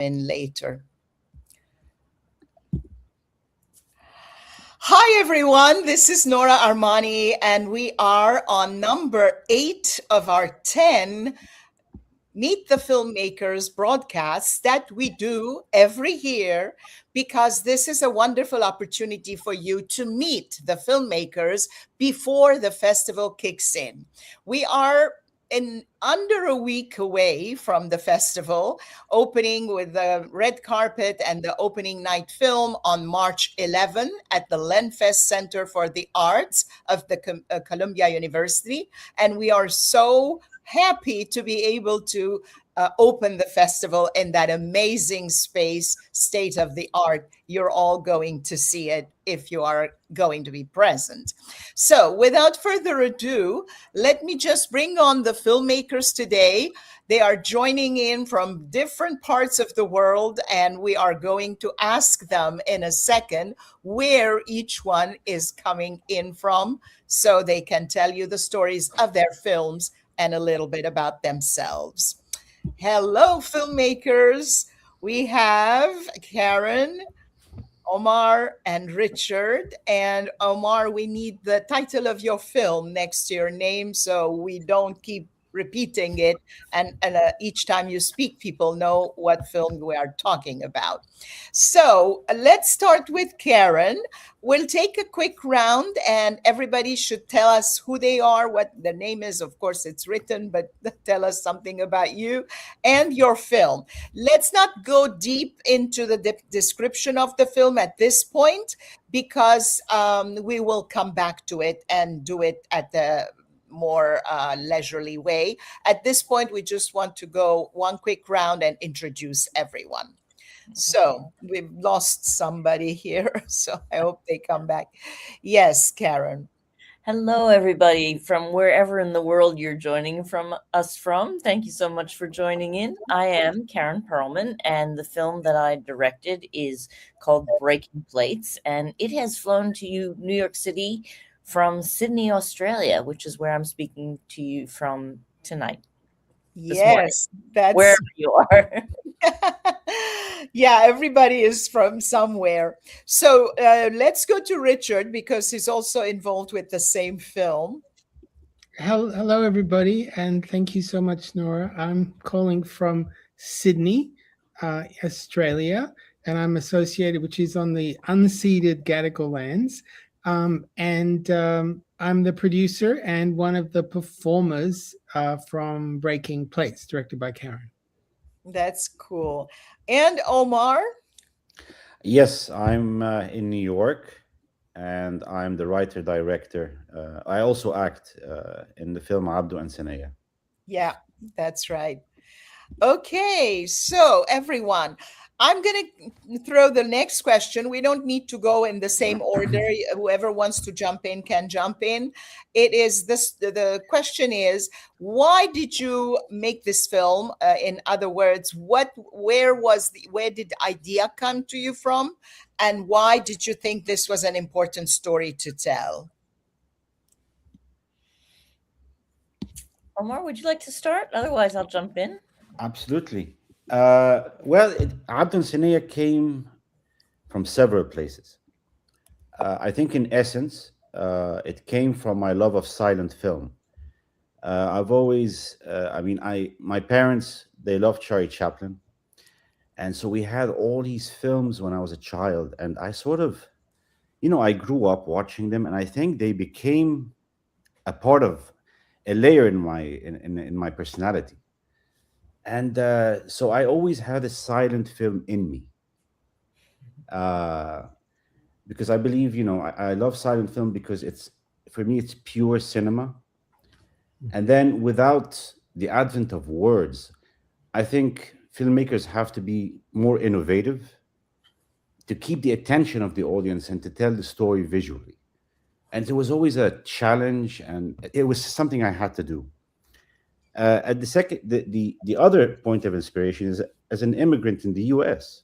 in later. Hi, everyone. This is Nora Armani, and we are on number 8 of our 10 Meet the Filmmakers broadcasts that we do every year because this is a wonderful opportunity for you to meet the filmmakers before the festival kicks in. We are in under a week away from the festival, opening with the red carpet and the opening night film on March 11 at the Lenfest Center for the Arts of the Columbia University. And we are so happy to be able to open the festival in that amazing space, state of the art. You're all going to see it if you are going to be present. So, without further ado, let me just bring on the filmmakers today. They are joining in from different parts of the world, and we are going to ask them in a second where each one is coming in from so they can tell you the stories of their films and a little bit about themselves. Hello, filmmakers. We have Karen, Omar, and Richard. And Omar, we need the title of your film next to your name so we don't keep repeating it. And each time you speak, people know what film we are talking about. So let's start with Karen. We'll take a quick round and everybody should tell us who they are, what the name is. Of course, it's written, but tell us something about you and your film. Let's not go deep into the description of the film at this point because we will come back to it and do it at the more leisurely way. At this point, we just want to go one quick round and introduce everyone. So we've lost somebody here, so I hope they come back. Yes, Karen. Hello, everybody from wherever in the world you're joining from us from. Thank you so much for joining in. I am Karen Pearlman, and the film that I directed is called Breaking Plates, and it has flown to you, New York City, from Sydney, Australia, which is where I'm speaking to you from tonight, this morning, Yes, that's wherever you are. yeah, everybody is from somewhere. So let's go to Richard because he's also involved with the same film. Hello, everybody, and thank you so much, Nora. I'm calling from Sydney, Australia, and I'm associated, which is on the unceded Gadigal lands. And I'm the producer and one of the performers from Breaking Plates, directed by Karen. That's cool. And Omar? Yes, I'm in New York, and I'm the writer director. I also act in the film Abdo and Saneya. Yeah, that's right. Okay, so everyone, I'm going to throw the next question. We don't need to go in the same order. Whoever wants to jump in can jump in. It is this the question is, why did you make this film? In other words, where did the idea come to you from? And why did you think this was an important story to tell? Omar, would you like to start? Otherwise, I'll jump in. Absolutely. Abdo and Saneya came from several places. I think, in essence, it came from my love of silent film. I've always, my parents, they loved Charlie Chaplin. And so we had all these films when I was a child. And I sort of, I grew up watching them. And I think they became a part of a layer in my personality. And so I always had a silent film in me. Because I believe, I love silent film because for me, it's pure cinema. And then without the advent of words, I think filmmakers have to be more innovative to keep the attention of the audience and to tell the story visually. And it was always a challenge, and it was something I had to do. At the other point of inspiration is as an immigrant in the U.S.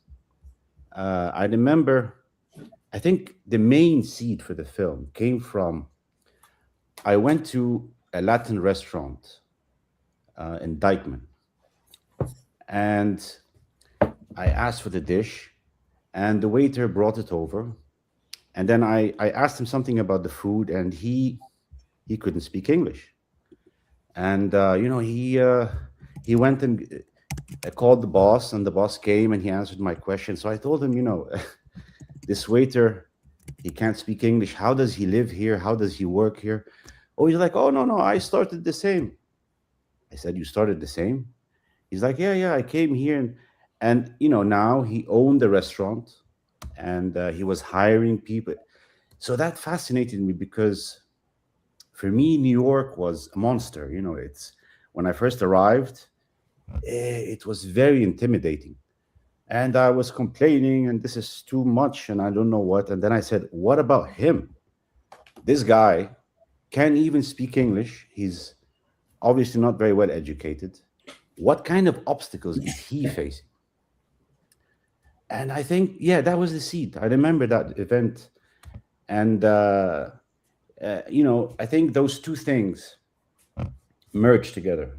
I remember, I think the main seed for the film came from, I went to a Latin restaurant in Dykeman, and I asked for the dish, and the waiter brought it over. And then I asked him something about the food, and he couldn't speak English. And he went and called the boss, and the boss came and he answered my question. So I told him, this waiter, he can't speak English. How does he live here? How does he work here? Oh, he's like, oh, no, no, I started the same. I said, you started the same? He's like, yeah, yeah, I came here. And now he owned the restaurant, and he was hiring people. So that fascinated me because for me, New York was a monster. It's when I first arrived, it was very intimidating. And I was complaining, and this is too much, and I don't know what. And then I said, what about him? This guy can't even speak English. He's obviously not very well educated. What kind of obstacles is he facing? And I think, yeah, that was the seed. I remember that event. And, I think those two things merged together.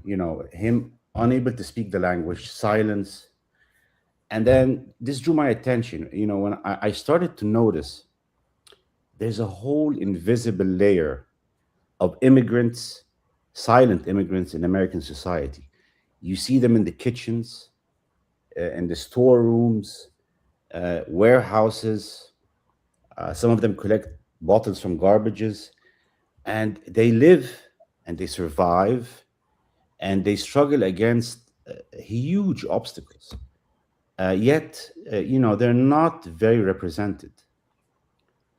Him unable to speak the language, silence. And then this drew my attention. When I started to notice there's a whole invisible layer of immigrants, silent immigrants in American society. You see them in the kitchens, in the storerooms, warehouses. Some of them collect bottles from garbages, and they live and they survive and they struggle against huge obstacles. Yet, they're not very represented.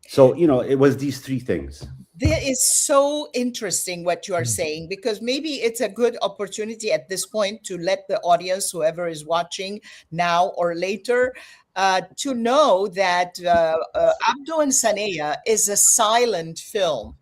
So, it was these three things. There is so interesting what you are saying, because maybe it's a good opportunity at this point to let the audience, whoever is watching now or later, to know that Abdo and Saneya is a silent film.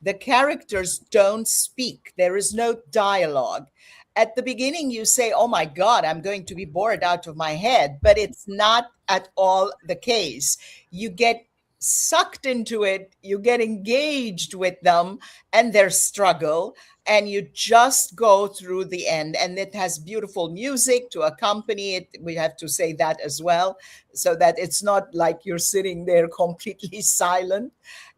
The characters don't speak, there is no dialogue. At the beginning, you say, oh my God, I'm going to be bored out of my head, but it's not at all the case. You get sucked into it, you get engaged with them and their struggle, and you just go through the end. And it has beautiful music to accompany it. We have to say that as well, so that it's not like you're sitting there completely silent,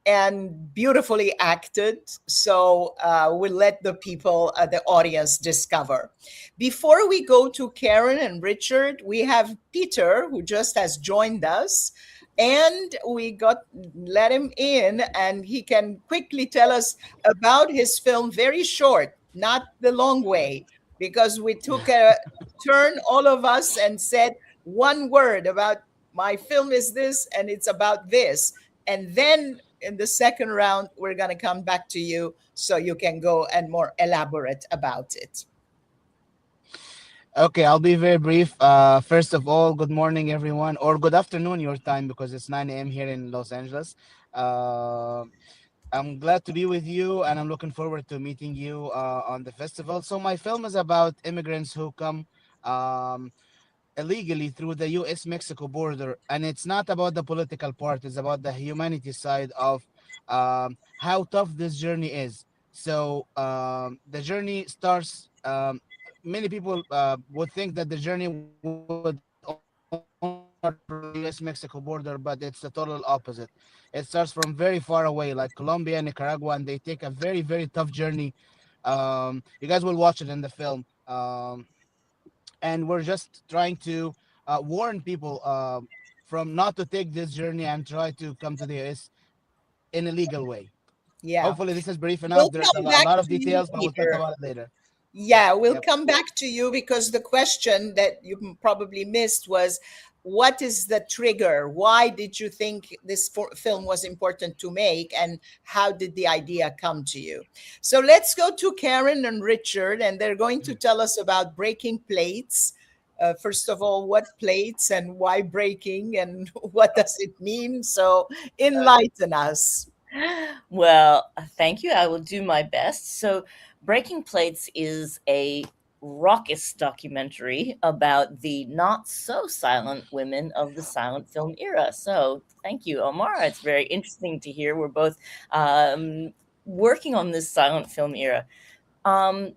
and beautifully acted. So we'll let the people, the audience, discover. Before we go to Karen and Richard, we have Peter, who just has joined us. And we got let him in, and he can quickly tell us about his film, very short, not the long way, because we took a turn, all of us, and said one word about my film is this and it's about this. And then in the second round, we're going to come back to you so you can go and more elaborate about it. Okay, I'll be very brief. First of all, good morning, everyone, or good afternoon your time because it's 9 a.m. here in Los Angeles. Uh, I'm glad to be with you, and I'm looking forward to meeting you on the festival. So my film is about immigrants who come um, illegally through the U.S.-Mexico border, and it's not about the political part. It's about the humanity side of how tough this journey is. So the journey starts. Many people would think that the journey would only start from the U.S.-Mexico border, but it's the total opposite. It starts from very far away, like Colombia, Nicaragua, and they take a very, very tough journey. You guys will watch it in the film. And we're just trying to warn people from not to take this journey and try to come to the US in a legal way. Yeah. Hopefully, this is brief enough. We'll There's come a back lot to of you, details, but we'll talk Peter. about it later. Yeah, we'll Yep. come back to you, because the question that you probably missed was, what is the trigger? Why did you think this film was important to make, and how did the idea come to you? So let's go to Karen and Richard, and they're going to tell us about breaking plates. First of all, what plates and why breaking, and what does it mean? So enlighten us. Well, thank you. I will do my best. So, Breaking Plates is a raucous documentary about the not so silent women of the silent film era. So, thank you, Omar. It's very interesting to hear we're both working on this silent film era.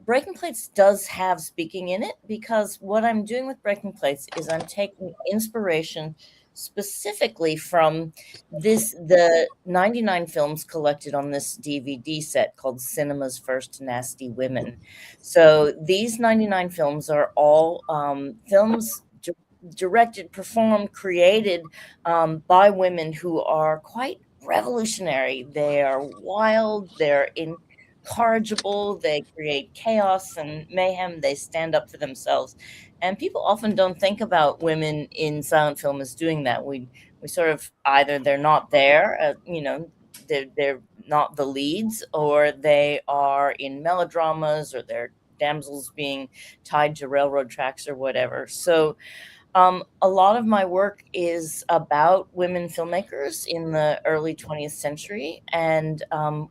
Breaking Plates does have speaking in it, because what I'm doing with Breaking Plates is I'm taking inspiration specifically from the 99 films collected on this DVD set called Cinema's First Nasty Women. So these 99 films are all films directed, performed, created by women who are quite revolutionary. They are wild, they're incorrigible, they create chaos and mayhem, they stand up for themselves. And people often don't think about women in silent film as doing that. We sort of, either they're not there, they're not the leads, or they are in melodramas, or they're damsels being tied to railroad tracks or whatever. So a lot of my work is about women filmmakers in the early 20th century. And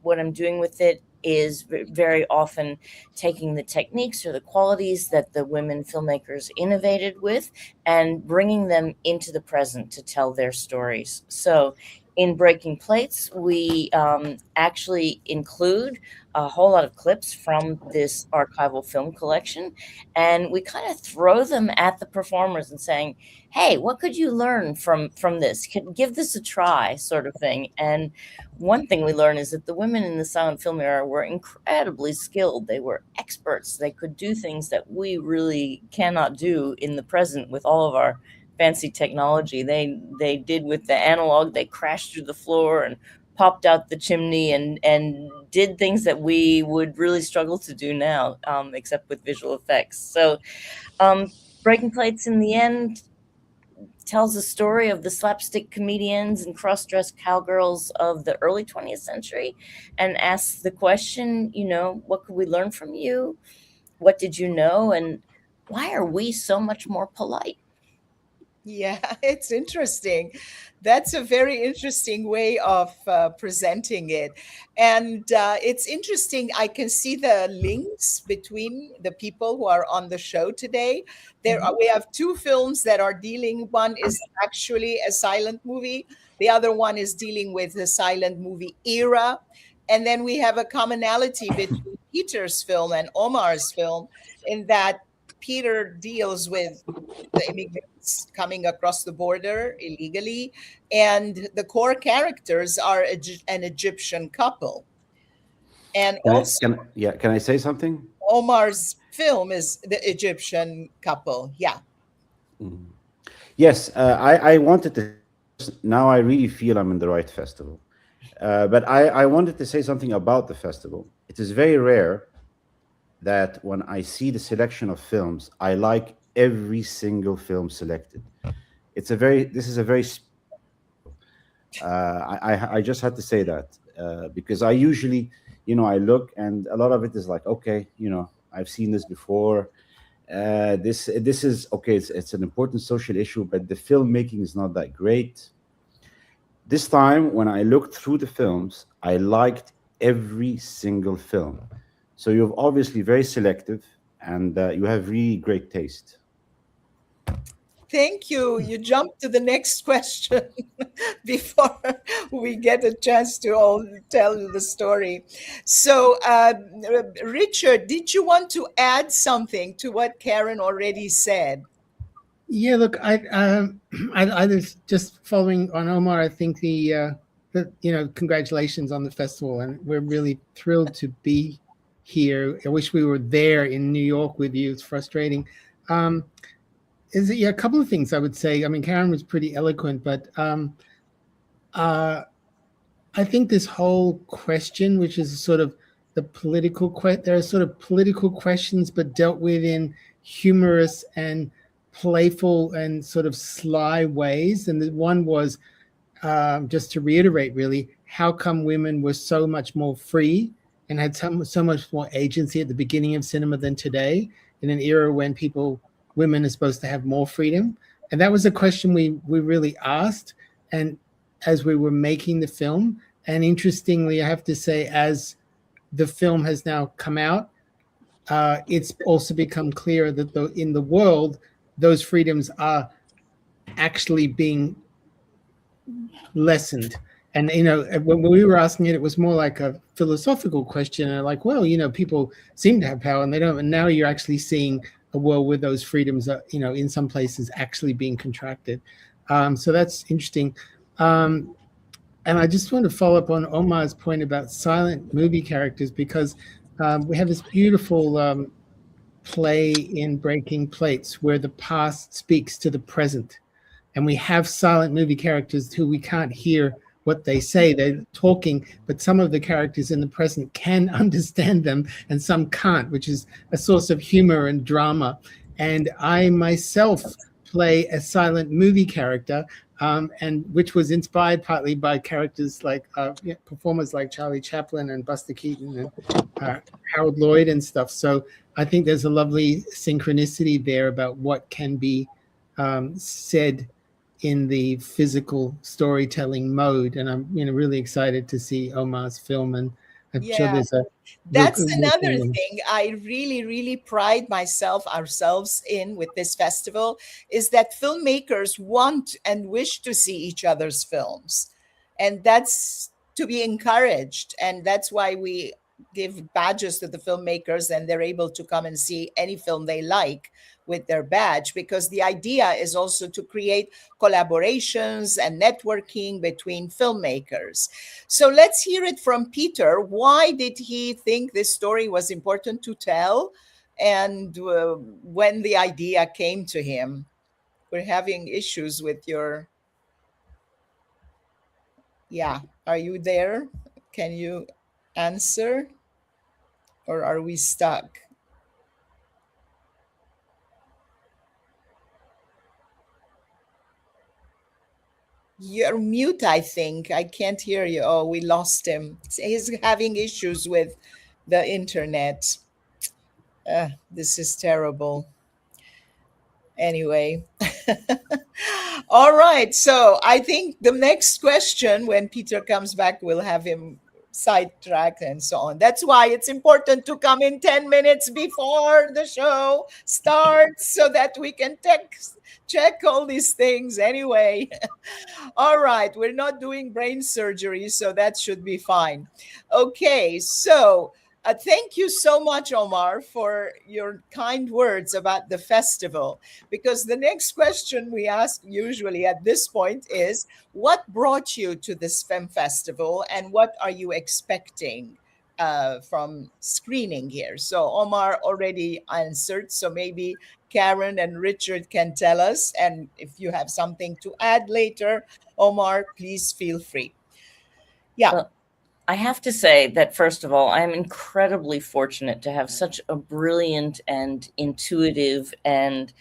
what I'm doing with it is very often taking the techniques or the qualities that the women filmmakers innovated with and bringing them into the present to tell their stories. So in Breaking Plates, we actually include a whole lot of clips from this archival film collection, and we kind of throw them at the performers and saying, hey, what could you learn from this? Give this a try, sort of thing. And one thing we learn is that the women in the silent film era were incredibly skilled. They were experts. They could do things that we really cannot do in the present with all of our fancy technology. They did with the analog. They crashed through the floor and popped out the chimney and did things that we would really struggle to do now, except with visual effects. So Breaking Plates in the end tells the story of the slapstick comedians and cross-dressed cowgirls of the early 20th century, and asks the question, what could we learn from you? What did you know? And why are we so much more polite? Yeah, it's interesting. That's a very interesting way of presenting it. And it's interesting. I can see the links between the people who are on the show today. We have two films that are dealing, one is actually a silent movie, the other one is dealing with the silent movie era. And then we have a commonality between Peter's film and Omar's film, in that Peter deals with the immigrants coming across the border illegally, and the core characters are an Egyptian couple. And also, Can I say something? Omar's film is the Egyptian couple. Yeah. Yes, I wanted to. Now I really feel I'm in the right festival. But I wanted to say something about the festival. It is very rare that when I see the selection of films, I like every single film selected. This is a very, I just had to say that because I usually, I look and a lot of it is like, okay, I've seen this before. This is okay. It's an important social issue, but the filmmaking is not that great. This time, when I looked through the films, I liked every single film. So you're obviously very selective, and you have really great taste. Thank you. You jumped to the next question before we get a chance to all tell the story. So, Richard, did you want to add something to what Karen already said? Yeah, look, I just following on Omar. I think congratulations on the festival, and we're really thrilled to be here. I wish we were there in New York with you. It's frustrating. A couple of things I would say. I mean, Karen was pretty eloquent, but I think this whole question, which is sort of the political there are sort of political questions, but dealt with in humorous and playful and sort of sly ways. And the one was, just to reiterate, really, how come women were so much more free and had so much more agency at the beginning of cinema than today, in an era when women are supposed to have more freedom? And that was a question we really asked, and as we were making the film. And interestingly, I have to say, as the film has now come out, it's also become clear that in the world, those freedoms are actually being lessened. And when we were asking it, it was more like a philosophical question, and like, well, people seem to have power and they don't, and now you're actually seeing a world where those freedoms are, in some places actually being contracted. So that's interesting. And I just want to follow up on Omar's point about silent movie characters, because we have this beautiful play in Breaking Plates where the past speaks to the present, and we have silent movie characters who we can't hear what they say. They're talking, but some of the characters in the present can understand them and some can't, which is a source of humor and drama. And I myself play a silent movie character, and which was inspired partly by characters like performers like Charlie Chaplin and Buster Keaton and Harold Lloyd and stuff. So I think there's a lovely synchronicity there about what can be said in the physical storytelling mode. And I'm really excited to see Omar's film, and I'm sure Yeah. there's a That's another thing I really, really pride ourselves in with this festival, is that filmmakers want and wish to see each other's films. And that's to be encouraged. And that's why we give badges to the filmmakers, and they're able to come and see any film they like with their badge, because the idea is also to create collaborations and networking between filmmakers. So let's hear it from Peter. Why did he think this story was important to tell? And when the idea came to him? We're having issues with your. Yeah, are you there? Can you answer? Or are we stuck? You're mute, I think. I can't hear you. Oh, we lost him. He's having issues with the internet. This is terrible. Anyway. All right. So I think the next question, when Peter comes back, we'll have him sidetracked and so on. That's why it's important to come in 10 minutes before the show starts so that we can check all these things anyway. All right, we're not doing brain surgery, so that should be fine. Okay, so thank you so much, Omar, for your kind words about the festival. Because the next question we ask usually at this point is, what brought you to this film festival, and what are you expecting from screening here? So Omar already answered, so maybe Karen and Richard can tell us. And if you have something to add later, Omar, please feel free. Yeah. Well, I have to say that, first of all, I am incredibly fortunate to have such a brilliant and intuitive and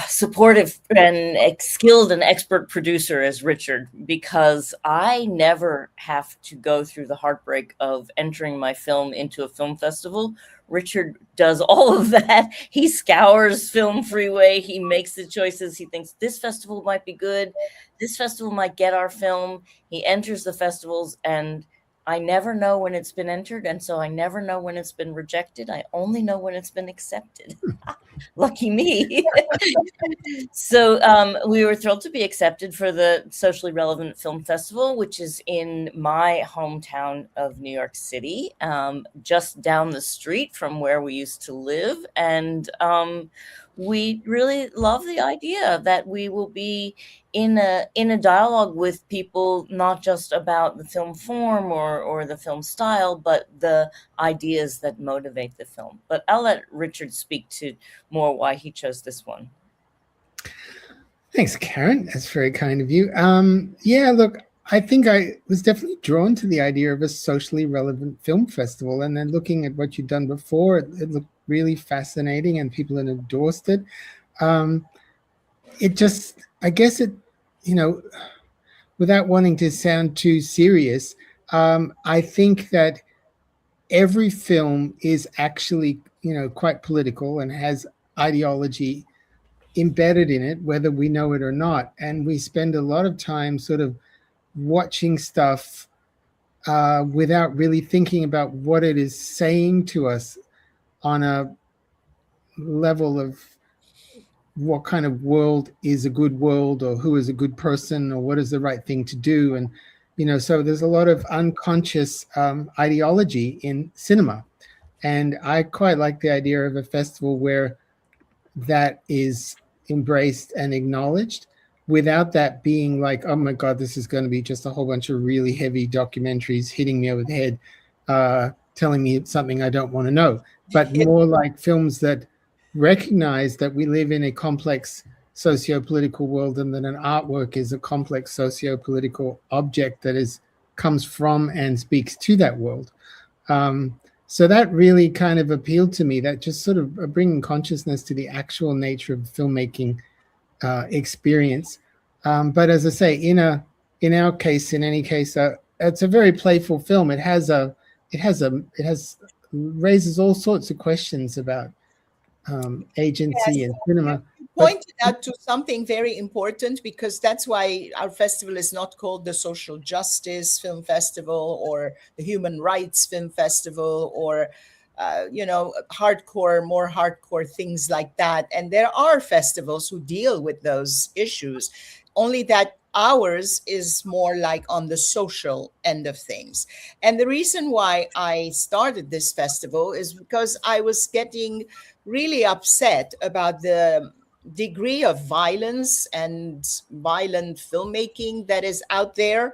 supportive and skilled and expert producer as Richard, because I never have to go through the heartbreak of entering my film into a film festival. Richard does all of that. He scours Film Freeway. He makes the choices. He thinks this festival might be good. This festival might get our film. He enters the festivals, and I never know when it's been entered. And so I never know when it's been rejected. I only know when it's been accepted. Lucky me. So we were thrilled to be accepted for the Socially Relevant Film Festival, which is in my hometown of New York City, just down the street from where we used to live. And we really love the idea that we will be in a dialogue with people, not just about the film form or the film style, but the ideas that motivate the film. But I'll let Richard speak to more why he chose this one. Thanks, Karen. That's very kind of you. Yeah, look, I think I was definitely drawn to the idea of a socially relevant film festival. And then looking at what you'd done before, it looked really fascinating, and people had endorsed it. It just, I guess it, without wanting to sound too serious, I think that every film is actually, quite political and has ideology embedded in it, whether we know it or not. And we spend a lot of time sort of watching stuff without really thinking about what it is saying to us on a level of what kind of world is a good world, or who is a good person, or what is the right thing to do. And so there's a lot of unconscious ideology in cinema, and I quite like the idea of a festival where that is embraced and acknowledged, without that being like, oh my god, this is going to be just a whole bunch of really heavy documentaries hitting me over the head, telling me something I don't want to know, but more like films that recognize that we live in a complex socio-political world, and that an artwork is a complex socio-political object that comes from and speaks to that world. So that really kind of appealed to me, that just sort of bringing consciousness to the actual nature of filmmaking experience. But as I say, in our case, in any case, it's a very playful film. It raises all sorts of questions about agency and cinema. Pointed out to something very important, because that's why our festival is not called the Social Justice Film Festival or the Human Rights Film Festival, or more hardcore things like that. And there are festivals who deal with those issues, only that ours is more like on the social end of things. And the reason why I started this festival is because I was getting really upset about the degree of violence and violent filmmaking that is out there,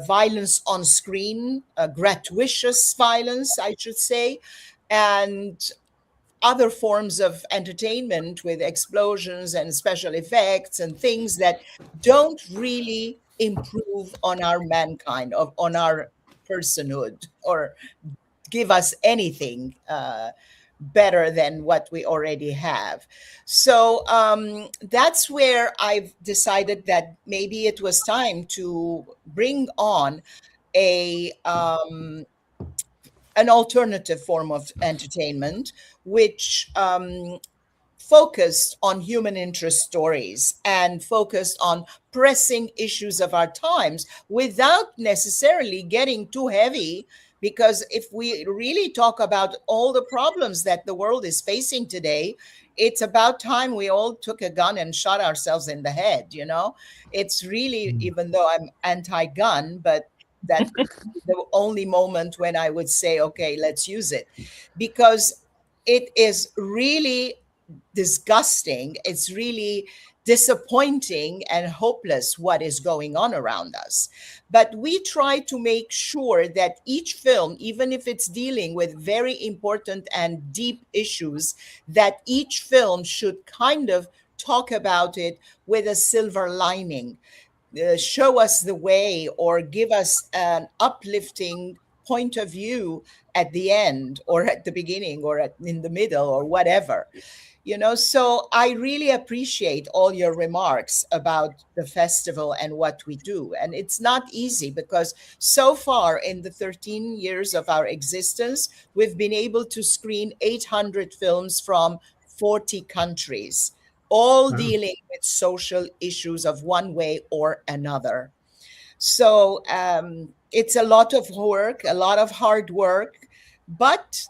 violence on screen, gratuitous violence, I should say, and other forms of entertainment with explosions and special effects and things that don't really improve on our mankind, on our personhood, or give us anything better than what we already have. So that's where I've decided that maybe it was time to bring on a an alternative form of entertainment, which focused on human interest stories and focused on pressing issues of our times without necessarily getting too heavy. Because if we really talk about all the problems that the world is facing today, it's about time we all took a gun and shot ourselves in the head. It's really, even though I'm anti-gun, but that the only moment when I would say, okay, let's use it, because it is really disgusting. It's really disappointing and hopeless what is going on around us. But we try to make sure that each film, even if it's dealing with very important and deep issues, that each film should kind of talk about it with a silver lining, show us the way, or give us an uplifting point of view at the end, or at the beginning, or in the middle, or whatever. So I really appreciate all your remarks about the festival and what we do. And it's not easy, because so far in the 13 years of our existence, we've been able to screen 800 films from 40 countries, all dealing with social issues of one way or another. So it's a lot of work, a lot of hard work, but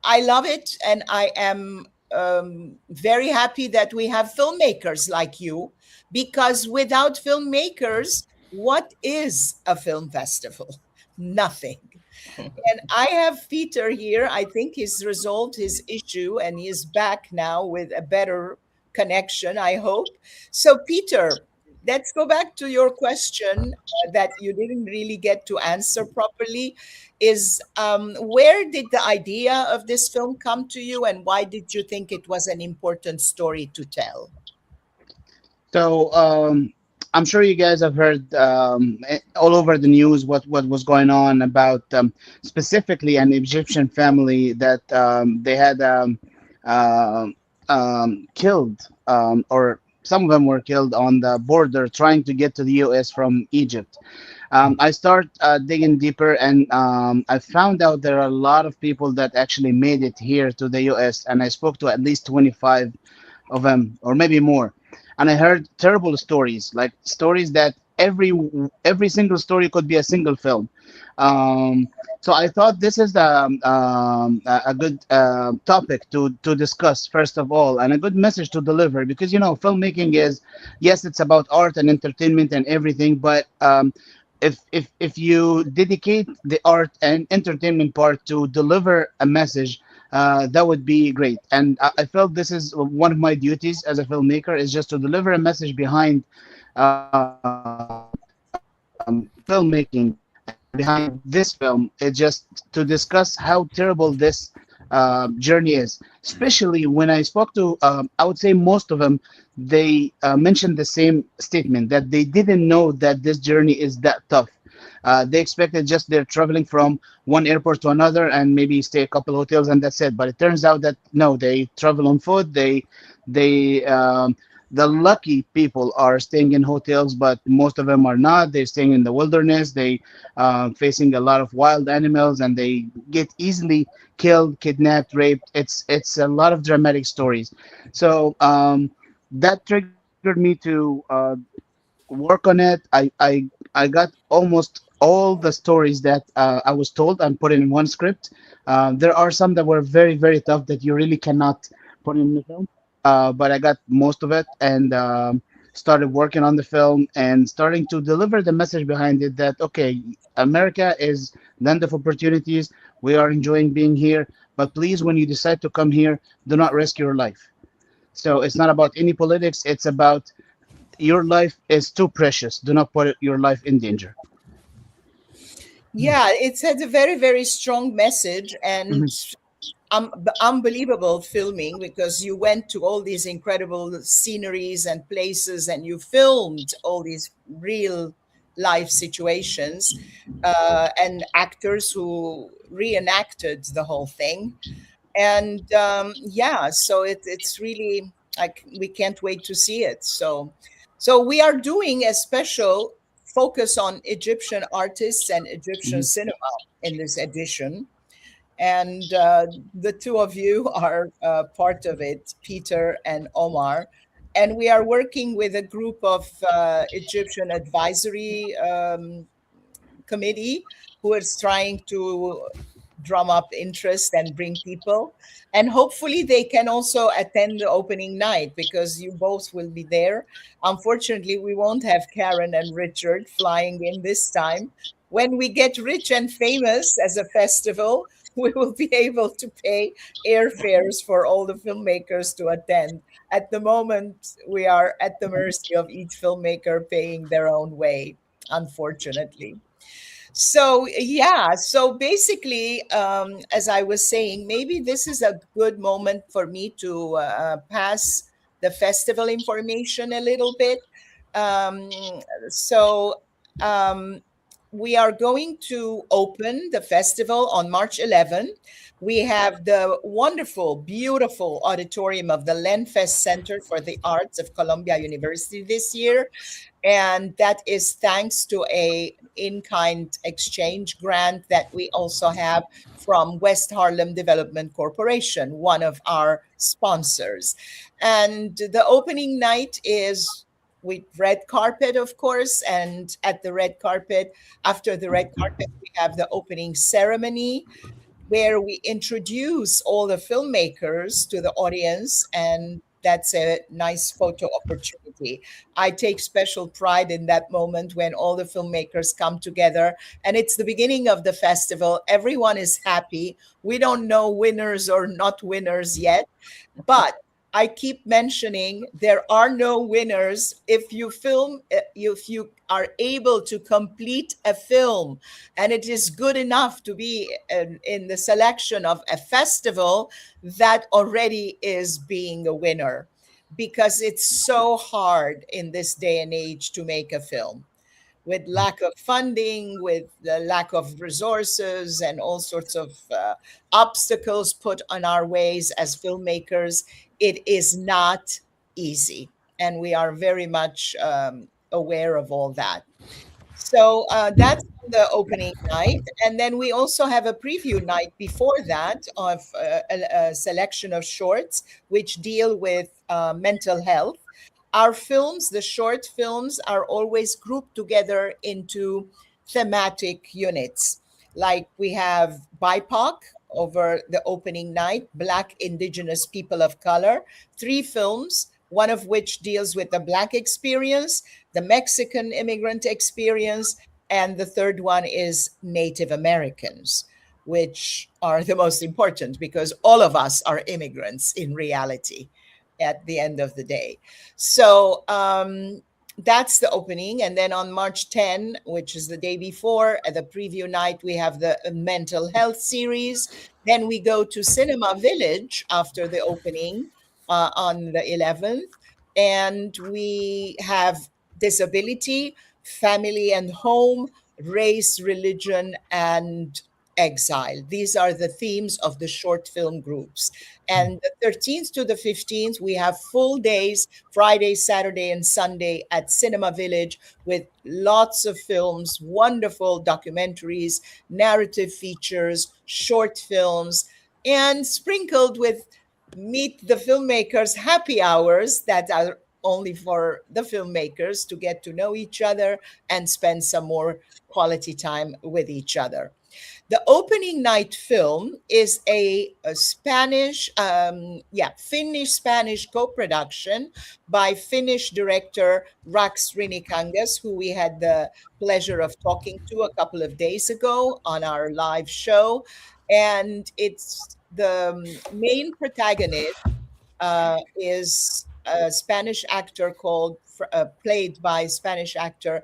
I love it. And I am very happy that we have filmmakers like you, because without filmmakers, what is a film festival? Nothing. And I have Peter here. I think he's resolved his issue and he is back now with a better connection, I hope. So, Peter, let's go back to your question that you didn't really get to answer properly. Is where did the idea of this film come to you, and why did you think it was an important story to tell? So I'm sure you guys have heard all over the news what was going on about specifically an Egyptian family that they had killed, or some of them were killed on the border trying to get to the U.S. from Egypt. I start digging deeper, and I found out there are a lot of people that actually made it here to the U.S. And I spoke to at least 25 of them, or maybe more. And I heard terrible stories, like stories that every single story could be a single film. So I thought this is a good topic to discuss first of all, and a good message to deliver, because filmmaking is, yes, it's about art and entertainment and everything, but if you dedicate the art and entertainment part to deliver a message, that would be great. And I felt this is one of my duties as a filmmaker, is just to deliver a message behind filmmaking and behind this film. It's just to discuss how terrible this journey is. Especially when I spoke to, I would say most of them, they mentioned the same statement, that they didn't know that this journey is that tough. They expected just they're traveling from one airport to another and maybe stay a couple hotels and that's it. But it turns out that no, they travel on foot. They The lucky people are staying in hotels, but most of them are not. They're staying in the wilderness. They facing a lot of wild animals, and they get easily killed, kidnapped, raped. It's a lot of dramatic stories. So that triggered me to work on it. I got almost all the stories that I was told and put in one script. There are some that were very very tough that you really cannot put in the film, but I got most of it, and started working on the film and starting to deliver the message behind it, that okay, America is land of opportunities. We are enjoying being here, but please, when you decide to come here, do not risk your life. So it's not about any politics. It's about your life is too precious. Do not put your life in danger. Yeah, it's had a very, very strong message and Mhm. unbelievable filming, because you went to all these incredible sceneries and places and you filmed all these real life situations, and actors who reenacted the whole thing. And yeah, so it's really like we can't wait to see it. So we are doing a special focus on Egyptian artists and Egyptian Mhm. cinema in this edition, and the two of you are part of it, Peter and Omar. And we are working with a group of Egyptian advisory committee who is trying to drum up interest and bring people. And hopefully, they can also attend the opening night because you both will be there. Unfortunately, we won't have Karen and Richard flying in this time. When we get rich and famous as a festival, we will be able to pay airfares for all the filmmakers to attend. At the moment, we are at the mercy of each filmmaker paying their own way, unfortunately. So yeah, so basically, as I was saying, maybe this is a good moment for me to pass the festival information a little bit. So we are going to open the festival on March 11. We have the wonderful, beautiful auditorium of the Lenfest Center for the Arts of Columbia University this year, and that is thanks to a in-kind exchange grant that we also have from West Harlem Development Corporation, one of our sponsors. And the opening night is with red carpet, of course, and at the red carpet, after the red carpet, we have the opening ceremony where we introduce all the filmmakers to the audience, and that's a nice photo opportunity. I take special pride in that moment when all the filmmakers come together, and it's the beginning of the festival. Everyone is happy. We don't know winners or not winners yet, but I keep mentioning there are no winners. If you film, if you are able to complete a film and it is good enough to be in the selection of a festival, that already is being a winner, because it's so hard in this day and age to make a film with lack of funding, with the lack of resources, and all sorts of obstacles put on our ways as filmmakers. It is not easy. And we are very much aware of all that. So that's the opening night. And then we also have a preview night before that of a selection of shorts which deal with mental health. our films, the short films, are always grouped together into thematic units. Like we have BIPOC over the opening night, Black Indigenous People of Color, three films, one of which deals with the Black experience, the Mexican immigrant experience, and the third one is Native Americans, which are the most important because all of us are immigrants in reality at the end of the day. So that's the opening. And then on March 10, which is the day before, at the preview night, we have the mental health series. Then we go to Cinema Village after the opening on the 11th. And we have disability, family and home, race, religion, and exile. These are the themes of the short film groups. And the 13th to the 15th, we have full days, Friday, Saturday, and Sunday at Cinema Village with lots of films, wonderful documentaries, narrative features, short films, and sprinkled with Meet the Filmmakers happy hours that are only for the filmmakers to get to know each other and spend some more quality time with each other. The opening night film is a Spanish, Finnish Spanish co-production by Finnish director Rax Rinikangas, who we had the pleasure of talking to a couple of days ago on our live show. And it's the main protagonist is a Spanish actor played by Spanish actor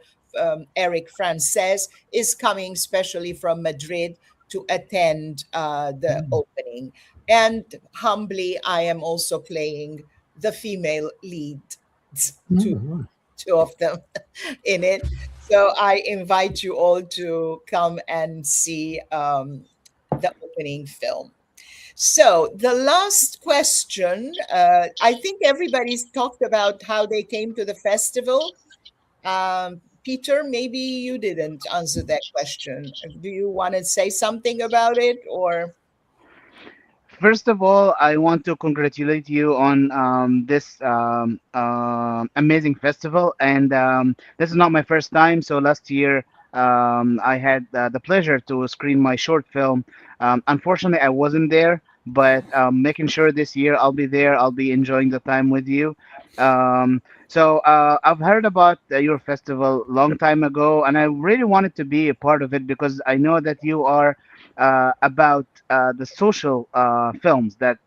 Eric Frances, is coming specially from Madrid to attend the opening. And humbly, I am also playing the female lead, two of them in it. So I invite you all to come and see the opening film. So the last question, I think everybody's talked about how they came to the festival. Peter, maybe you didn't answer that question. Do you want to say something about it or? First of all, I want to congratulate you on this amazing festival. And this is not my first time. So last year, I had the pleasure to screen my short film. Unfortunately, I wasn't there, but making sure this year I'll be there. I'll be enjoying the time with you. I've heard about your festival long time ago, and I really wanted to be a part of it because I know that you are about the social films that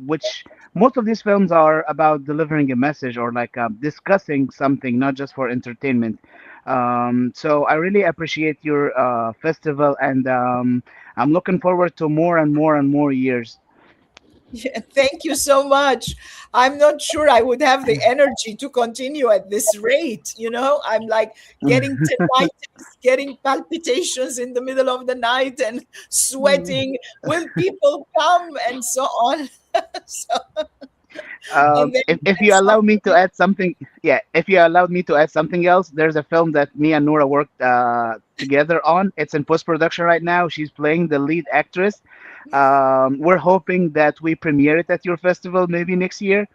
which most of these films are about delivering a message or like discussing something, not just for entertainment. So I really appreciate your festival, and I'm looking forward to more and more and more years. Yeah, thank you so much. I'm not sure I would have the energy to continue at this rate. I'm like getting tinnitus, getting palpitations in the middle of the night and sweating. Will people come and so on? so, and then If at you some allow me to point, add something, yeah, if you allowed me to add something else, there's a film that me and Nora worked together on. It's in post production right now. She's playing the lead actress. We're hoping that we premiere it at your festival maybe next year.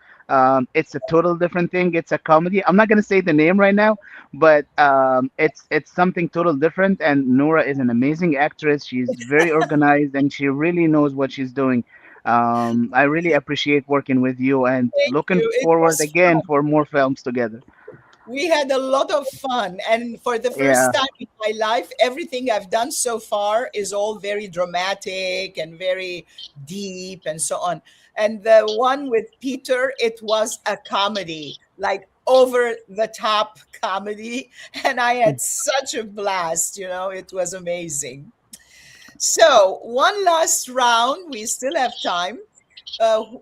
It's a total different thing. It's a comedy. I'm not gonna say the name right now, but it's something total different. And Nora is an amazing actress. She's very organized and she really knows what she's doing. I really appreciate working with you and thank looking you. It forward was again fun. for more films together. We had a lot of fun. And for the first Yeah. time in my life, everything I've done so far is all very dramatic and very deep and so on. And the one with Peter, it was a comedy, like over the top comedy. And I had such a blast, it was amazing. So, one last round, we still have time.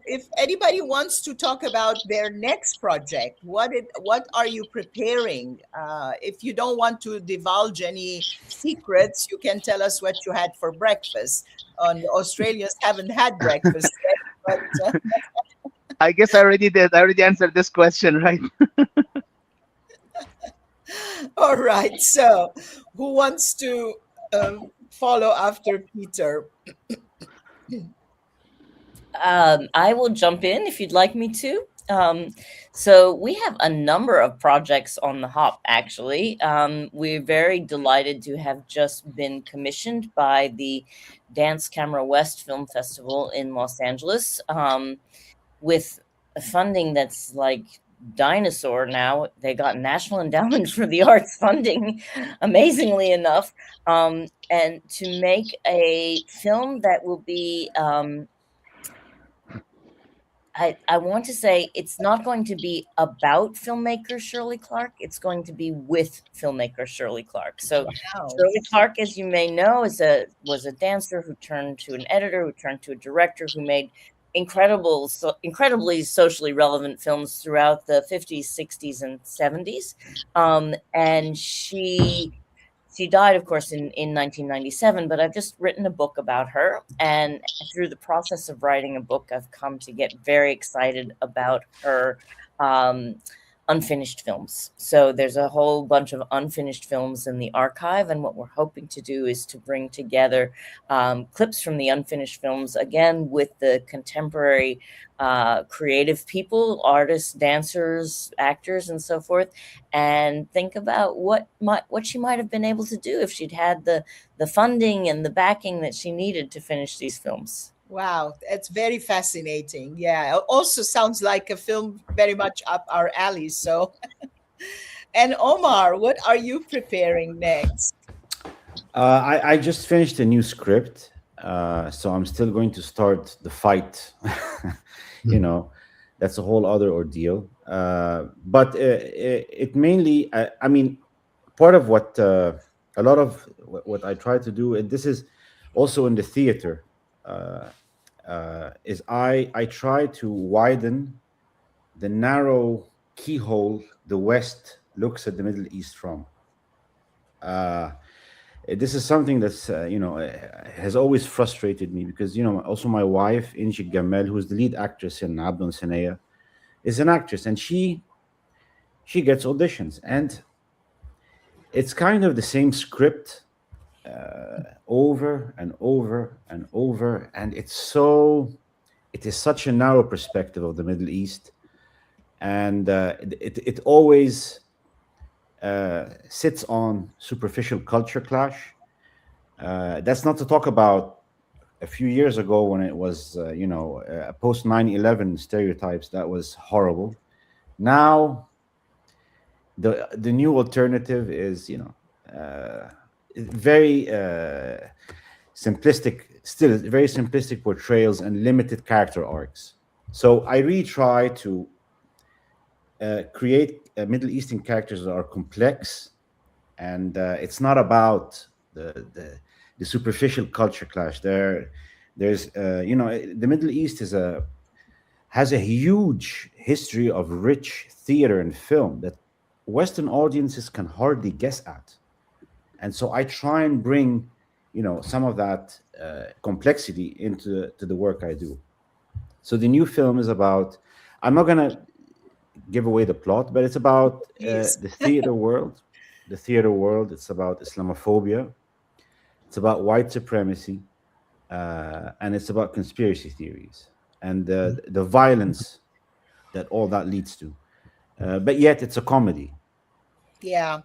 If anybody wants to talk about their next project, what are you preparing? If you don't want to divulge any secrets, you can tell us what you had for breakfast. The Australians haven't had breakfast yet, but I guess I already did. I already answered this question, right? all right. So, who wants to follow after Peter? I will jump in if you'd like me to. So we have a number of projects on the hop, actually. We're very delighted to have just been commissioned by the Dance Camera West Film Festival in Los Angeles, with funding that's like dinosaur now. They got National Endowment for the Arts funding, amazingly enough, and to make a film that will be I want to say it's not going to be about filmmaker Shirley Clark. It's going to be with filmmaker Shirley Clark. So Wow. Shirley Clark, as you may know, was a dancer who turned to an editor, who turned to a director, who made incredibly socially relevant films throughout the 50s, 60s, and 70s. And she died, of course, in 1997, but I've just written a book about her. And through the process of writing a book, I've come to get very excited about her um, unfinished films. So there's a whole bunch of unfinished films in the archive. And what we're hoping to do is to bring together clips from the unfinished films, again, with the contemporary creative people, artists, dancers, actors, and so forth, and think about what she might have been able to do if she'd had the funding and the backing that she needed to finish these films. Wow, that's very fascinating. Yeah, also sounds like a film very much up our alley. So, and Omar, what are you preparing next? I just finished a new script, so I'm still going to start the fight. you know, that's a whole other ordeal. But it mainly, I mean, part of what a lot of what I try to do, and this is also in the theater, uh, is I try to widen the narrow keyhole the West looks at the Middle East from. Uh, this is something that's has always frustrated me because also my wife Inji Gamel, who's the lead actress in Abdo and Saneya, is an actress, and she gets auditions, and it's kind of the same script over and over and over, and it is such a narrow perspective of the Middle East, and it always sits on superficial culture clash. That's not to talk about a few years ago when it was, post 9/11 stereotypes. That was horrible. Now, the new alternative is, very simplistic, still very simplistic portrayals and limited character arcs. So I really try to create Middle Eastern characters that are complex, and it's not about the superficial culture clash. There's the Middle East has a huge history of rich theater and film that Western audiences can hardly guess at, and so I try and bring some of that complexity into the work I do. So the new film is about. I'm not gonna give away the plot, but it's about Please. the theater world. The theater world. It's about Islamophobia. It's about white supremacy, and it's about conspiracy theories and the violence that all that leads to. But yet, it's a comedy. Yeah.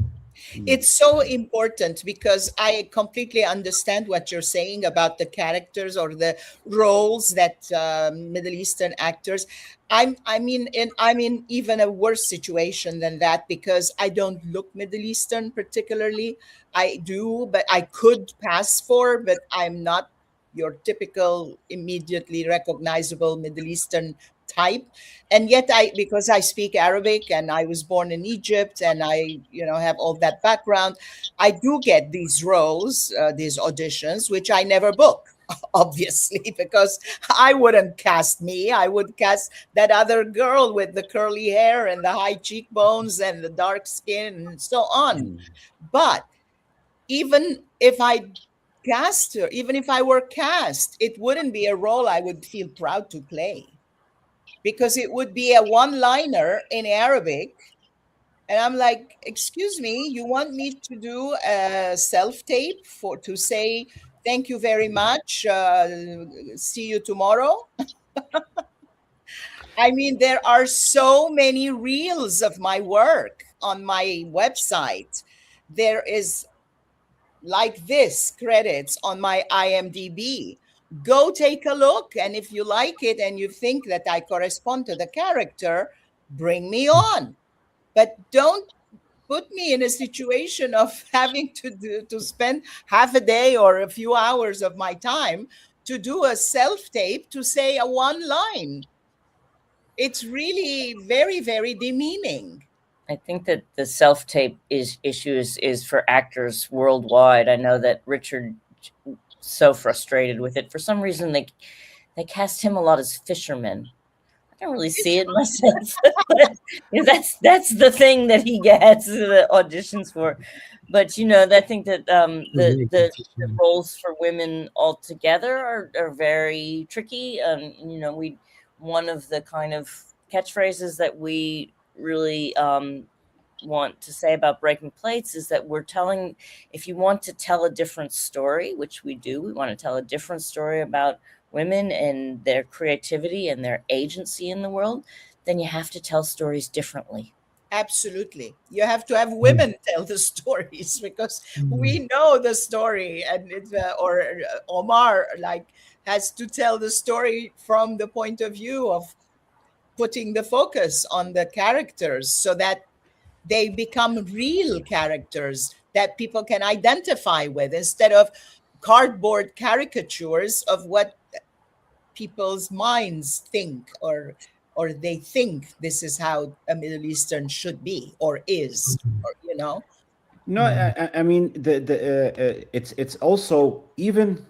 Mm. It's so important because I completely understand what you're saying about the characters or the roles that Middle Eastern actors. I'm in even a worse situation than that because I don't look Middle Eastern particularly. I do, but I could pass for, but I'm not your typical immediately recognizable Middle Eastern type. And yet because I speak Arabic and I was born in Egypt and I have all that background, I do get these roles, these auditions, which I never book. Obviously, because I wouldn't cast me. I would cast that other girl with the curly hair and the high cheekbones and the dark skin and so on. Mm. But even if I cast her, even if I were cast, it wouldn't be a role I would feel proud to play because it would be a one liner in Arabic. And I'm like, excuse me, you want me to do a self tape to say, thank you very much, see you tomorrow? I mean, there are so many reels of my work on my website. There is like this credits on my IMDb. Go take a look. And if you like it and you think that I correspond to the character, bring me on. But don't put me in a situation of having to spend half a day or a few hours of my time to do a self tape to say a one line. It's really very, very demeaning. I think that the self tape is for actors worldwide. I know that Richard so frustrated with it. For some reason, they cast him a lot as fishermen. I don't really see it myself. That's the thing that he gets the auditions for. But I think that the roles for women altogether are very tricky. We one of the kind of catchphrases that we really want to say about Breaking Plates is that if you want to tell a different story, which we do, we want to tell a different story about women and their creativity and their agency in the world, then you have to tell stories differently. Absolutely. You have to have women tell the stories because we know the story, and Omar like has to tell the story from the point of view of putting the focus on the characters so that they become real characters that people can identify with instead of cardboard caricatures of what people's minds think or they think this is how a Middle Eastern should be or is, or. No, I mean it's also even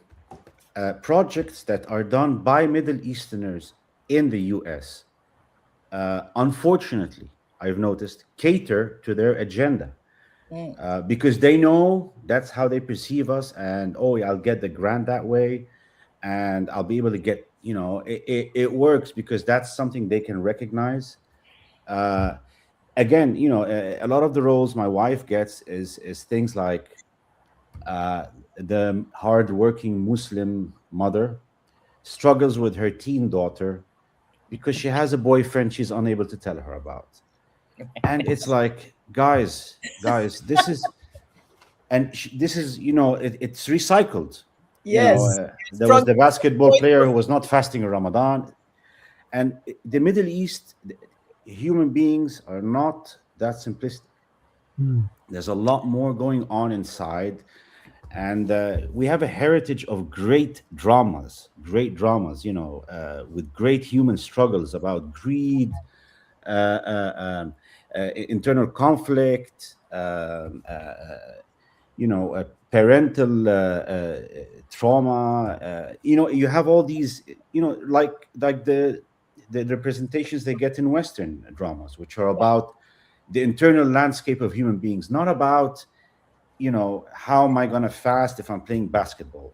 projects that are done by Middle Easterners in the U.S. Unfortunately, I've noticed cater to their agenda because they know that's how they perceive us, and I'll get the grant that way, and I'll be able to get it works because that's something they can recognize. Again, a lot of the roles my wife gets is things like the hardworking Muslim mother struggles with her teen daughter because she has a boyfriend she's unable to tell her about. And it's like, guys, this is it's recycled. Yes. There was From the basketball player who was not fasting in Ramadan, and the Middle East, human beings are not that simplistic. There's a lot more going on inside, and we have a heritage of great dramas, with great human struggles about greed, internal conflict, parental trauma. You have all these, like the representations they get in Western dramas, which are about the internal landscape of human beings, not about how am I going to fast if I'm playing basketball.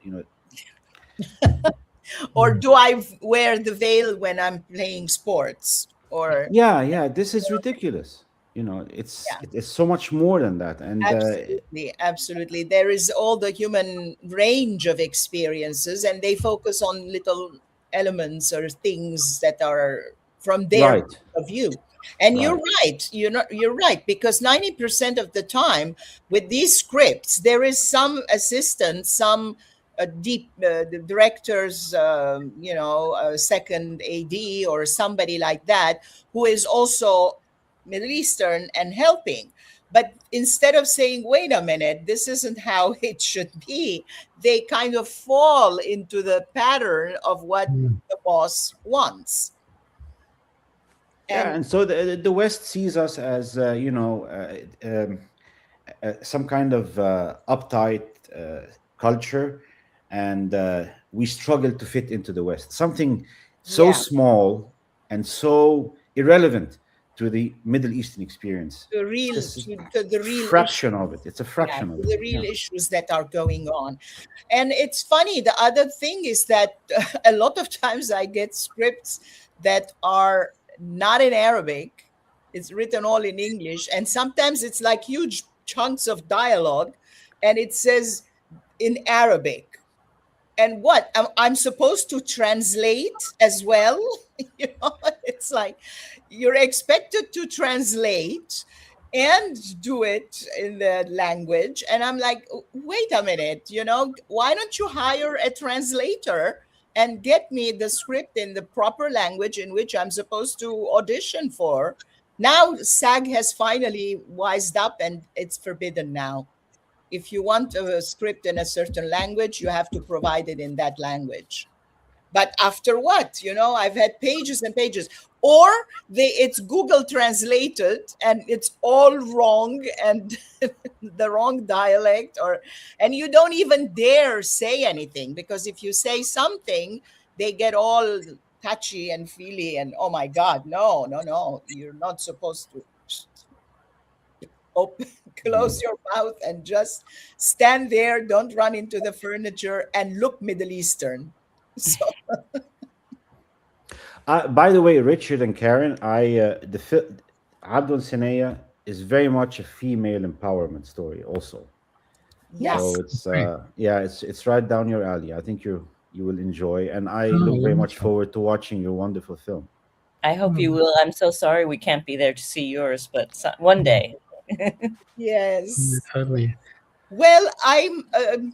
or do I wear the veil when I'm playing sports or Yeah, this is ridiculous. yeah. It's so much more than that. And Absolutely, absolutely. There is all the human range of experiences, and they focus on little elements or things that are from their right, point of view. And you're right. right. You're right because 90% of the time with these scripts, there is some assistant, some the director's, second AD or somebody like that who is also Middle Eastern and helping. But instead of saying, wait a minute, this isn't how it should be, they kind of fall into the pattern of what the boss wants. Yeah, And and so the West sees us as some kind of uptight culture, and we struggle to fit into the West. Something so yeah, small and so irrelevant to the Middle Eastern experience. the It's real just to the a real fraction of it. It's a yeah, fraction of it. the Yeah. real issues that are going on. And it's funny, the other thing is that a lot of times I get scripts that are not in Arabic, it's written all in English, and sometimes it's like huge chunks of dialogue, and it says in Arabic. And what? I'm supposed to translate as well? It's like you're expected to translate and do it in the language. And I'm like, wait a minute, why don't you hire a translator and get me the script in the proper language in which I'm supposed to audition for? Now, SAG has finally wised up and it's forbidden now. If you want a script in a certain language, you have to provide it in that language. But after what? I've had pages and pages, or it's Google translated and it's all wrong and the wrong dialect, and you don't even dare say anything, because if you say something, they get all touchy and feely and, oh my God, no, no, no, you're not supposed to open, close your mouth and just stand there, don't run into the furniture and look Middle Eastern. So By the way, Richard and Karen, Abdo and Saneya is very much a female empowerment story, also. yes. So it's right down your alley. I think you will enjoy, and I Oh, look very much wonderful. forward to watching your wonderful film. I hope you will. I'm so sorry we can't be there to see yours, but one day. Yes. Totally. Well,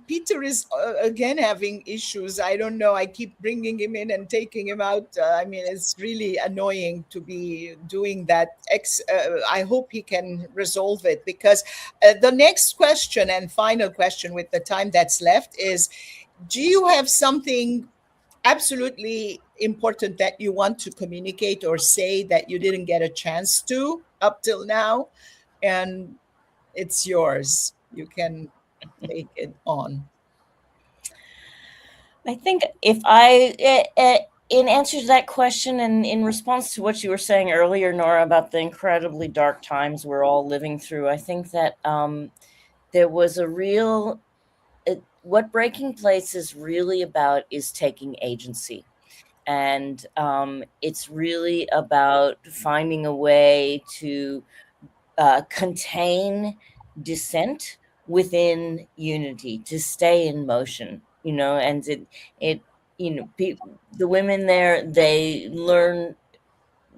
Peter is again having issues. I don't know. I keep bringing him in and taking him out. I mean, it's really annoying to be doing that. I hope he can resolve it, because the next question and final question with the time that's left is, do you have something absolutely important that you want to communicate or say that you didn't get a chance to up till now? And it's yours. You can take it on. I think in answer to that question, and in response to what you were saying earlier, Nora, about the incredibly dark times we're all living through, I think that there was a real, what Breaking Place is really about is taking agency. And it's really about finding a way to contain dissent within unity, to stay in motion, and it the women there, they learn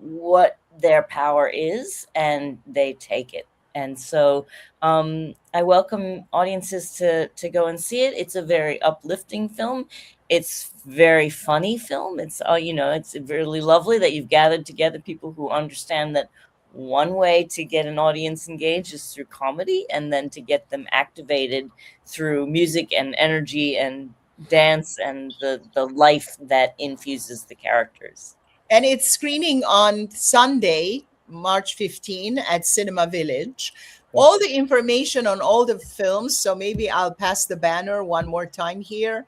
what their power is and they take it. And so I welcome audiences to go and see it. It's a very uplifting film. It's very funny film. It's it's really lovely that you've gathered together people who understand that one way to get an audience engaged is through comedy, and then to get them activated through music and energy and dance and the life that infuses the characters. And it's screening on Sunday, March 15 at Cinema Village. All the information on all the films, so maybe I'll pass the banner one more time here,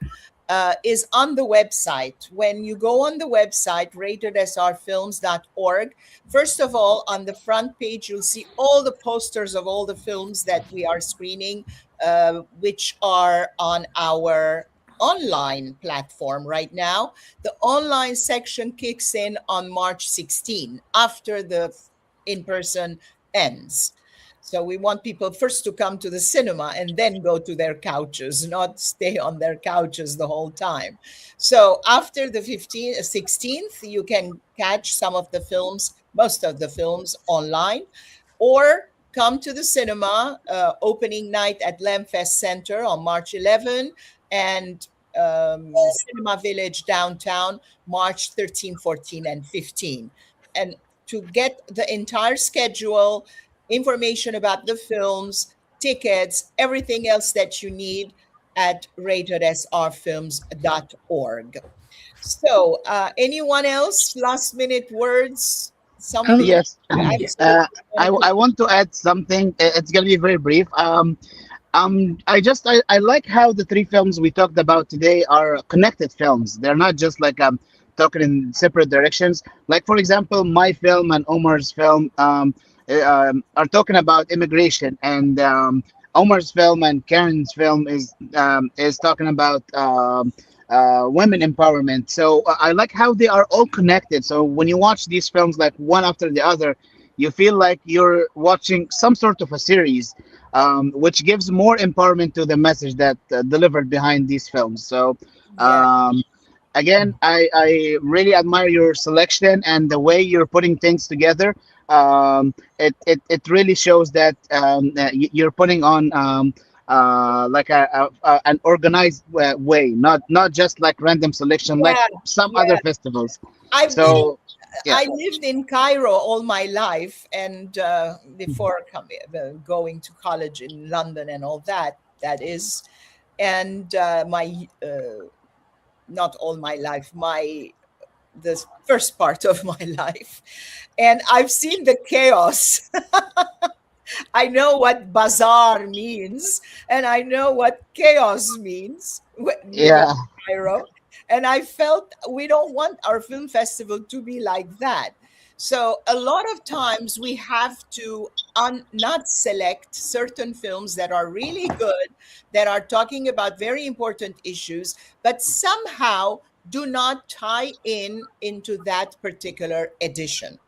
is on the website. When you go on the website, ratedsrfilms.org, first of all, on the front page, you'll see all the posters of all the films that we are screening, which are on our online platform right now. The online section kicks in on March 16, after the in-person ends. So we want people first to come to the cinema and then go to their couches, not stay on their couches the whole time. So after the 16th, you can catch some of the films, most of the films online, or come to the cinema, opening night at Lemfest Center on March 11, and Cinema Village downtown, March 13, 14, and 15. And to get the entire schedule, information about the films, tickets, everything else that you need at ratedsrfilms.org. So, anyone else? Last minute words? Something? Yes. Absolutely. I want to add something. It's gonna be very brief. I like how the three films we talked about today are connected films. They're not just like talking in separate directions. Like, for example, my film and Omar's film are talking about immigration, and Omar's film and Karen's film is talking about women empowerment. So I like how they are all connected. So when you watch these films like one after the other, you feel like you're watching some sort of a series, which gives more empowerment to the message that delivered behind these films. So Yeah. again, I really admire your selection and the way you're putting things together. It really shows that you're putting on like an organized way, not just like random selection like Yeah, some other yeah. festivals. I've been So yeah, I lived in Cairo all my life, and before going to college in London and all that, that is, and my not all my life, my the first part of my life, and I've seen the chaos. I know what bazaar means, and I know what chaos means living yeah, in Cairo. And I felt we don't want our film festival to be like that. So a lot of times we have to not select certain films that are really good, that are talking about very important issues, but somehow do not tie in into that particular edition.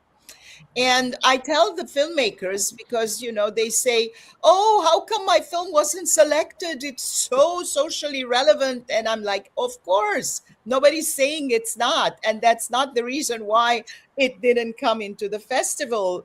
And I tell the filmmakers, because they say, "Oh, how come my film wasn't selected? It's so socially relevant." And I'm like, "Of course, nobody's saying it's not, and that's not the reason why it didn't come into the festival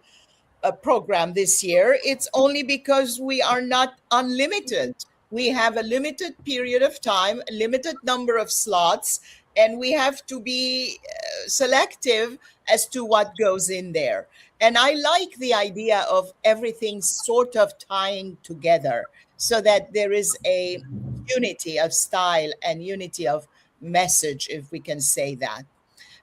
program this year. It's only because we are not unlimited. We have a limited period of time, a limited number of slots, and we have to be selective as to what goes in there." And I like the idea of everything sort of tying together so that there is a unity of style and unity of message, if we can say that.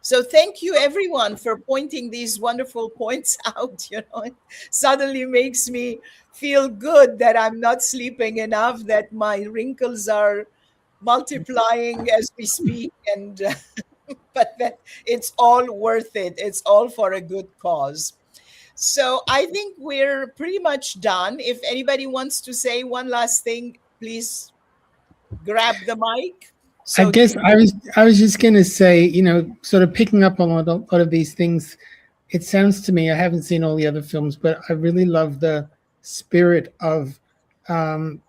So thank you everyone for pointing these wonderful points out. It suddenly makes me feel good that I'm not sleeping enough, that my wrinkles are multiplying as we speak, and but that it's all worth it. It's all for a good cause. So I think we're pretty much done. If anybody wants to say one last thing, please grab the mic. I So guess I was just going to say, sort of picking up on a lot of these things. It sounds to me, I haven't seen all the other films, but I really love the spirit of um,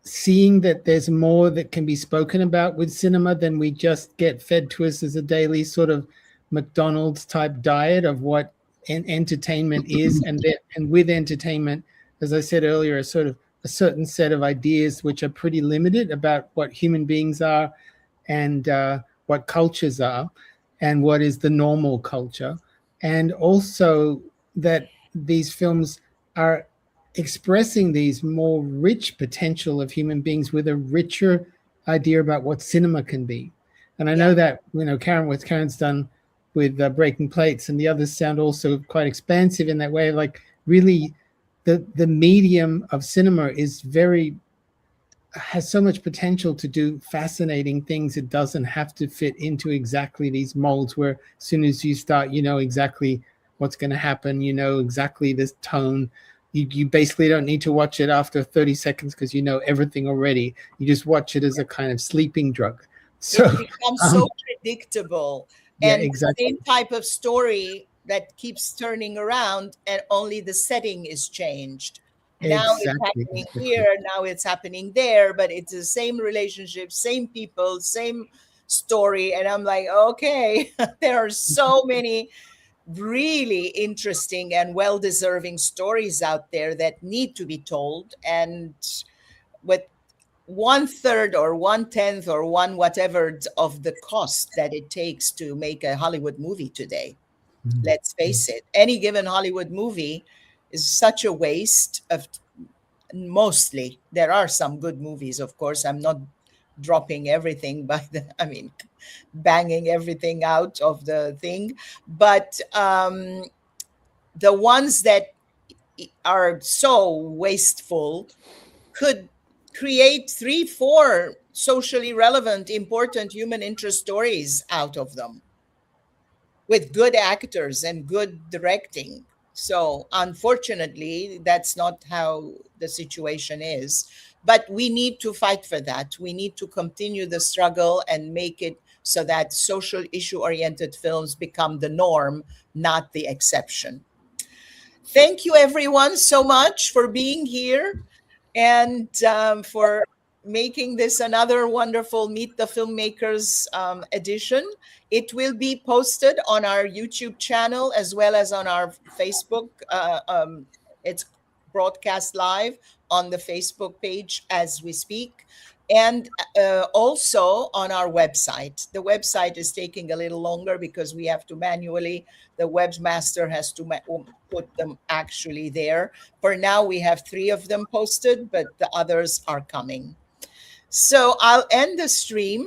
seeing that there's more that can be spoken about with cinema than we just get fed to us as a daily sort of McDonald's type diet of what entertainment is, and with entertainment, as I said earlier, a sort of a certain set of ideas which are pretty limited about what human beings are, and what cultures are, and what is the normal culture, and also that these films are expressing these more rich potential of human beings with a richer idea about what cinema can be. And I yeah, know that Karen, what Karen's done with Breaking Plates, and the others sound also quite expansive in that way. Like really, the medium of cinema is very has so much potential to do fascinating things. It doesn't have to fit into exactly these molds where as soon as you start, you know exactly what's going to happen, you know exactly this tone. You basically don't need to watch it after 30 seconds because you know everything already. You just watch it as a kind of sleeping drug. it So, becomes um, so predictable, yeah, and the exactly. same type of story that keeps turning around, and only the setting is changed. Now it's Exactly. happening Exactly. here, now it's happening there, but it's the same relationship, same people, same story. And I'm like, okay, there are so many really interesting and well deserving stories out there that need to be told. And with one third or one tenth or one whatever of the cost that it takes to make a Hollywood movie today. Let's face it, any given Hollywood movie is such a waste of, mostly. There are some good movies, of course. I'm not dropping everything by I mean, banging everything out of the thing. But the ones that are so wasteful could create three, four socially relevant, important human interest stories out of them with good actors and good directing. So, unfortunately, that's not how the situation is. But we need to fight for that. We need to continue the struggle and make it so that social issue oriented films become the norm, not the exception. Thank you, everyone, so much for being here and for making this another wonderful Meet the Filmmakers edition. It will be posted on our YouTube channel as well as on our Facebook. It's broadcast live on the Facebook page as we speak. And also on our website. The website is taking a little longer because we have to manually, the webmaster has to put them actually there. For now, we have 3 of them posted, but the others are coming. So I'll end the stream